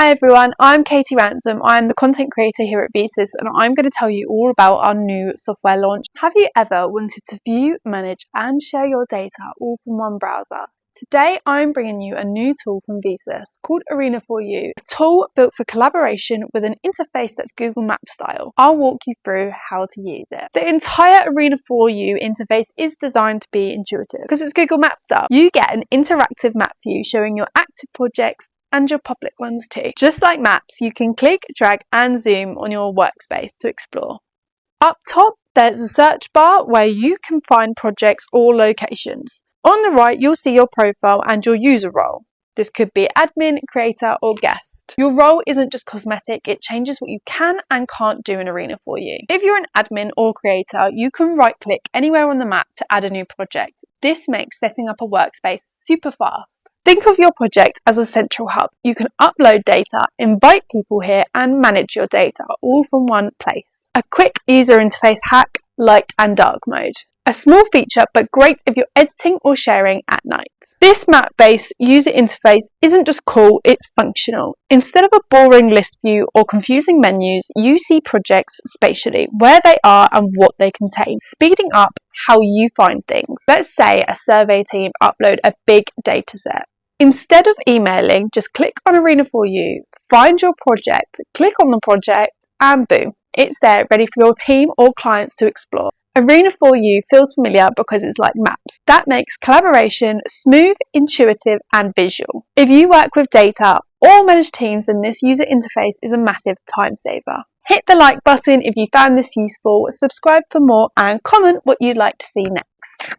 Hi everyone, I'm Katie Ransom. I'm the content creator here at Veesus and I'm going to tell you all about our new software launch. Have you ever wanted to view, manage and share your data all from one browser? Today I'm bringing you a new tool from Veesus called Arena4U, a tool built for collaboration with an interface that's Google Maps style. I'll walk you through how to use it. The entire Arena4U interface is designed to be intuitive because it's Google Maps style. You get an interactive map view showing your active projects and your public ones too. Just like maps, you can click, drag and zoom on your workspace to explore. Up top, there's a search bar where you can find projects or locations. On the right, you'll see your profile and your user role. This could be admin, creator or guest. Your role isn't just cosmetic, it changes what you can and can't do in Arena4U. If you're an admin or creator, you can right-click anywhere on the map to add a new project. This makes setting up a workspace super fast. Think of your project as a central hub. You can upload data, invite people here and manage your data all from one place. A quick user interface hack, light and dark mode. A small feature but great if you're editing or sharing at night. This map-based user interface isn't just cool, it's functional. Instead of a boring list view or confusing menus, you see projects spatially, where they are and what they contain, speeding up how you find things. Let's say a survey team upload a big data set. Instead of emailing, just click on Arena4U, find your project, click on the project and boom, it's there ready for your team or clients to explore. Arena4U feels familiar because it's like maps. That makes collaboration smooth, intuitive and visual. If you work with data or manage teams, then this user interface is a massive time saver. Hit the like button if you found this useful, subscribe for more and comment what you'd like to see next.